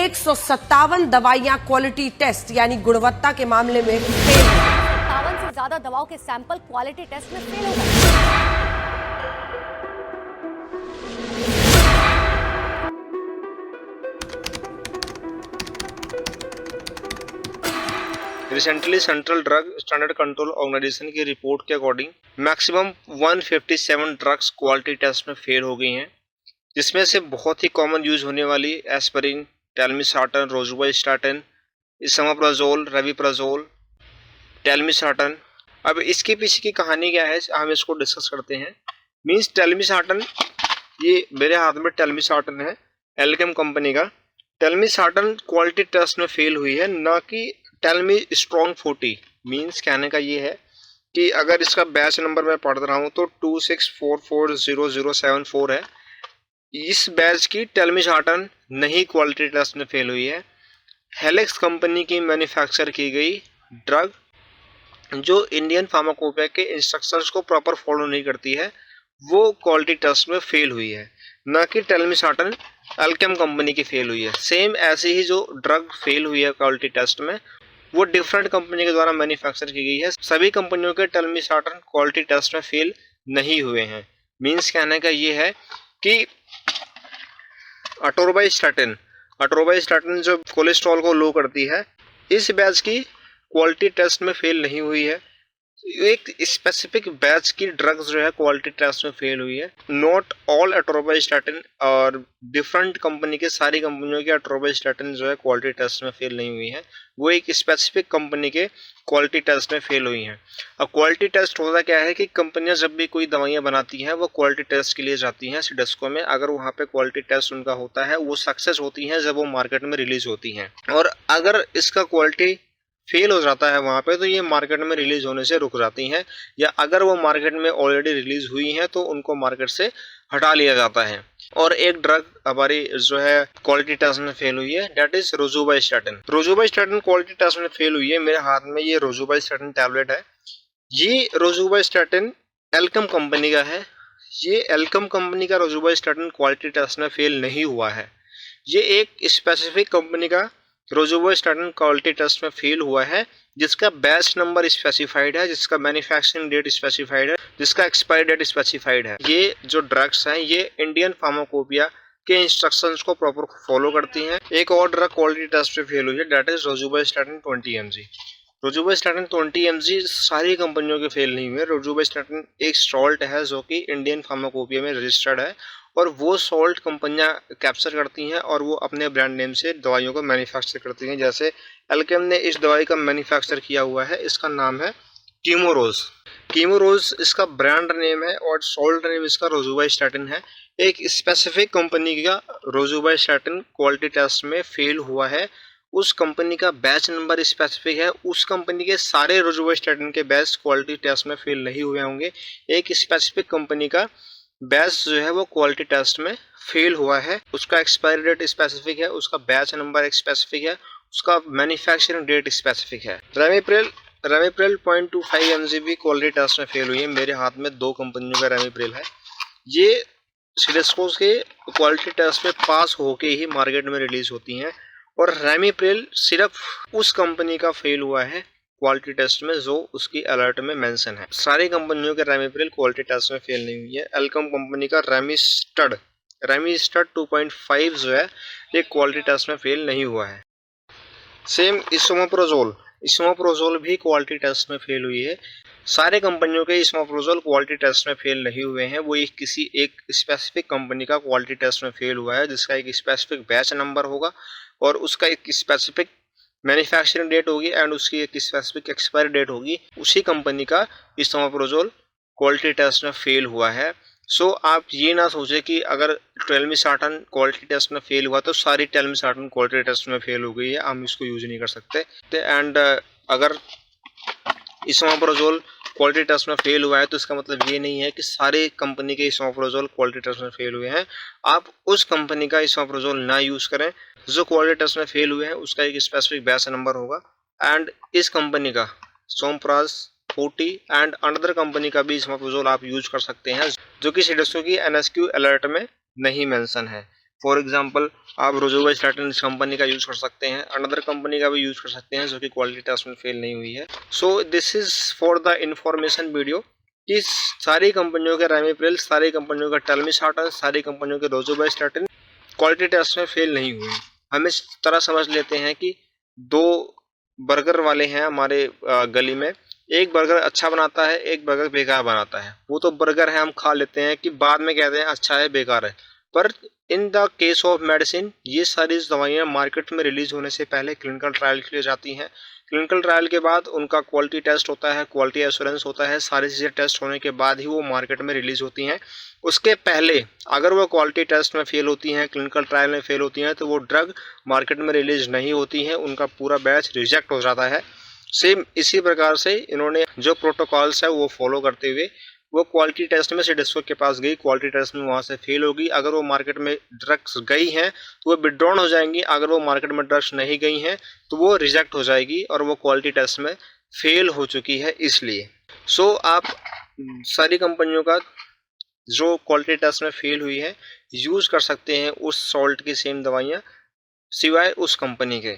157 दवाइयां quality test यानी गुणवत्ता के मामले में फेल। 57 से ज्यादा दवाओं के सैंपल क्वालिटी टेस्ट में फेल हो गए। Recently central drug standard control organisation की रिपोर्ट के according maximum 157 drugs quality test में फेल हो गई हैं, जिसमें से बहुत ही कॉमन यूज होने वाली एस्पिरिन, टेलमिसार्टन, रोजुवास्टाटिन, इसोमेप्राजोल, रेविप्राजोल, टेलमिसार्टन। अब इसके पीछे की कहानी क्या है, हम इसको डिस्कस करते हैं। मींस टेलमिसार्टन, ये मेरे हाथ में टेलमिसार्टन है, एल्केम कंपनी का। टेलमिसार्टन क्वालिटी टेस्ट में फेल हुई है, ना कि टेलमी स्ट्रॉन्ग 40। मींस कहने का ये है कि अगर इसका बैच नंबर मैं पढ़ रहा हूँ तो 26440074 है। इस बैच की टेलमिसार्टन नहीं क्वालिटी टेस्ट में फेल हुई है। हेलेक्स कंपनी की मैन्युफैक्चर की गई ड्रग जो इंडियन फार्माकोपिया के इंस्ट्रक्शंस को प्रॉपर फॉलो नहीं करती है, वो क्वालिटी टेस्ट में फेल हुई है, ना कि टेलमिसार्टन एल्केम कंपनी की फेल हुई है। सेम ऐसी ही जो ड्रग फेल हुई है क्वालिटी टेस्ट में, वो डिफरेंट कंपनी के द्वारा मैन्युफैक्चर की गई है। सभी कंपनियों के टेलमिसार्टन क्वालिटी टेस्ट में फेल नहीं हुए हैं। मींस कहने का ये है कि अटोरबाइस्टैटिन जो कोलेस्ट्रॉल को लो करती है, इस बैच की क्वालिटी टेस्ट में फेल नहीं हुई है। एक स्पेसिफिक बैच की ड्रग्स जो है क्वालिटी टेस्ट में फेल हुई है। नॉट ऑल अटोरबाइस्टैटिन, और डिफरेंट कंपनी के सारी कंपनियों के अटोरबाइस्टैटिन जो है क्वालिटी टेस्ट में फेल नहीं हुई है, वो एक स्पेसिफिक कंपनी के क्वालिटी टेस्ट में फेल हुई हैं। अब क्वालिटी टेस्ट होता क्या है कि कंपनियां जब भी कोई दवाइयां बनाती हैं वो क्वालिटी टेस्ट के लिए जाती हैं सिडेस्को में। अगर वहाँ पे क्वालिटी टेस्ट उनका होता है, वो सक्सेस होती हैं जब वो मार्केट में रिलीज होती हैं। और अगर इसका क्वालिटी फेल हो जाता है वहाँ पे, तो ये मार्केट में रिलीज होने से रुक जाती हैं, या अगर वो मार्केट में ऑलरेडी रिलीज हुई हैं तो उनको मार्केट से हटा लिया जाता है। और एक ड्रग हमारी जो है क्वालिटी टेस्ट में फेल हुई है, डेट इज रोजुवास्टाटिन। रोजुवास्टाटिन क्वालिटी टेस्ट में फेल हुई है। मेरे हाथ में ये रोजुवास्टाटिन टैबलेट है। ये रोजुवास्टाटिन एल्केम कंपनी का है। ये एल्केम कंपनी का रोजुवास्टाटिन क्वालिटी टेस्ट में फेल नहीं हुआ है। ये एक स्पेसिफिक कंपनी का रोजुवास्टाटिन क्वालिटी टेस्ट में फेल हुआ है, जिसका बैच नंबर स्पेसिफाइड है, जिसका मैन्युफैक्चरिंग डेट स्पेसिफाइड है, जिसका एक्सपायरी डेट स्पेसिफाइड है। ये जो ड्रग्स हैं ये इंडियन फार्माकोपिया के इंस्ट्रक्शंस को प्रॉपर फॉलो करती हैं। एक और ड्रग क्वालिटी टेस्ट में फेल हुई है, डेट इज रोजुवास्टाटिन 20 mg। रोजुवास्टाटिन 20 mg सारी कंपनियों के फेल नहीं हुए। रोजुवास्टाटिन एक सॉल्ट है जो कि इंडियन फार्माकोपिया में रजिस्टर्ड है, और वो सॉल्ट कंपनियां कैप्चर करती हैं और वो अपने ब्रांड नेम से दवाइयों को मैन्युफैक्चर करती हैं। जैसे एल्केम ने इस दवाई का मैन्युफैक्चर किया हुआ है, इसका नाम है कीमोरोज। कीमोरोज इसका ब्रांड नेम है और सॉल्ट नेम इसका रोजुवास्टाटिन है। एक स्पेसिफिक कंपनी का रोजुवास्टाटिन क्वालिटी टेस्ट में फेल हुआ है, उस कंपनी का बैच नंबर स्पेसिफिक है, उस कंपनी के सारे रोजुवास्टाटिन के बैच क्वालिटी टेस्ट में फेल नहीं हुए होंगे। एक स्पेसिफिक कंपनी का बैच जो है वो क्वालिटी टेस्ट में फेल हुआ है, उसका एक्सपायरी डेट स्पेसिफिक है, उसका बैच नंबर स्पेसिफिक है, उसका मैन्युफैक्चरिंग डेट स्पेसिफिक है। रेमिप्रिल 0.25 mg भी क्वालिटी टेस्ट में फेल हुई है। मेरे हाथ में दो कंपनियों का रेमिप्रिल है। ये सिडेस्को के क्वालिटी टेस्ट में पास होके ही मार्केट में रिलीज होती हैं, और रेमिप्रिल सिर्फ उस कंपनी का फेल हुआ है क्वालिटी टेस्ट में जो उसकी अलर्ट में मेंशन है। सारी कंपनियों के रेमिप्रिल क्वालिटी टेस्ट में फेल नहीं हुई है। एल्केम कंपनी का रेमिस्टड 2.5 जो है ये क्वालिटी टेस्ट में फेल नहीं हुआ है। सेम इसोमेप्राजोल भी क्वालिटी टेस्ट में फेल हुई है। सारे कंपनियों के इसोमेप्राजोल क्वालिटी टेस्ट में फेल नहीं हुए हैं। वो किसी एक स्पेसिफिक कंपनी का क्वालिटी टेस्ट में फेल हुआ है, जिसका एक स्पेसिफिक बैच नंबर होगा और उसका एक स्पेसिफिक मैन्युफैक्चरिंग डेट होगी एंड उसकी एक स्पेसिफिक एक्सपायरी डेट होगी। उसी कंपनी का इसोमेप्राजोल क्वालिटी टेस्ट में फेल हुआ है। सो आप ये ना सोचे कि अगर टेलमिसार्टन क्वालिटी टेस्ट में फेल हुआ तो सारी टेलमिसार्टन क्वालिटी टेस्ट में फेल हो गई है, हम इसको यूज नहीं कर सकते। एंड अगर इसोमेप्राजोल क्वालिटी टेस्ट में फेल हुआ है तो इसका मतलब ये नहीं है कि सारे कंपनी के इसोमेप्राजोल क्वालिटी टेस्ट में फेल हुए हैं। आप उस कंपनी का इसोमेप्राजोल ना यूज करें जो क्वालिटी टेस्ट में फेल हुए हैं, उसका एक स्पेसिफिक बैच नंबर होगा। एंड इस कंपनी का सोमप्राज 40 एंड अनदर कंपनी का भी इसोमेप्राजोल आप यूज कर सकते हैं, जो कि सिडेस्को की NSQ अलर्ट में नहीं मेंशन है। फॉर एग्जांपल आप रोजुवास्टाटिन इस कंपनी का यूज कर सकते हैं, अनदर कंपनी का भी यूज कर सकते हैं जो कि क्वालिटी टेस्ट में फेल नहीं हुई है। So this is for the information video कि सारी कंपनियों के रेमिप्रिल, सारी कंपनियों का टेलमिस्टाटिन, सारी कंपनियों के रोजुवास्टाटिन क्वालिटी टेस्ट में फेल नहीं हुए। हम इस तरह समझ लेते हैं कि दो बर्गर वाले हैं हमारे गली में, एक बर्गर अच्छा बनाता है, एक बर्गर बेकार बनाता है। वो तो बर्गर है हम खा लेते हैं कि बाद में कहते हैं अच्छा है बेकार है, पर in the case of medicine ये सारी दवाइयाँ मार्केट में रिलीज होने से पहले क्लिनिकल ट्रायल के लिए जाती हैं। क्लिनिकल ट्रायल के बाद उनका क्वालिटी टेस्ट होता है, क्वालिटी एश्योरेंस होता है, सारी चीज़ें टेस्ट होने के बाद ही वो मार्केट में रिलीज होती हैं। उसके पहले अगर वो क्वालिटी टेस्ट में फेल होती हैं, क्लिनिकल ट्रायल में फेल होती हैं, तो वो ड्रग मार्केट में रिलीज नहीं होती हैं, उनका पूरा बैच रिजेक्ट हो जाता है। सेम इसी प्रकार से इन्होंने जो प्रोटोकॉल्स है वो फॉलो करते हुए वो क्वालिटी टेस्ट में सिडेस्को के पास गई, क्वालिटी टेस्ट में वहाँ से फेल होगी। अगर वो मार्केट में ड्रग्स गई हैं तो वो विड्रॉन हो जाएंगी, अगर वो मार्केट में ड्रग्स नहीं गई हैं तो वो रिजेक्ट हो जाएगी और वो क्वालिटी टेस्ट में फेल हो चुकी है इसलिए। सो आप सारी कंपनियों का जो क्वालिटी टेस्ट में फेल हुई है यूज़ कर सकते हैं उस सॉल्ट की सेम दवाइयाँ, सिवाय उस कंपनी के।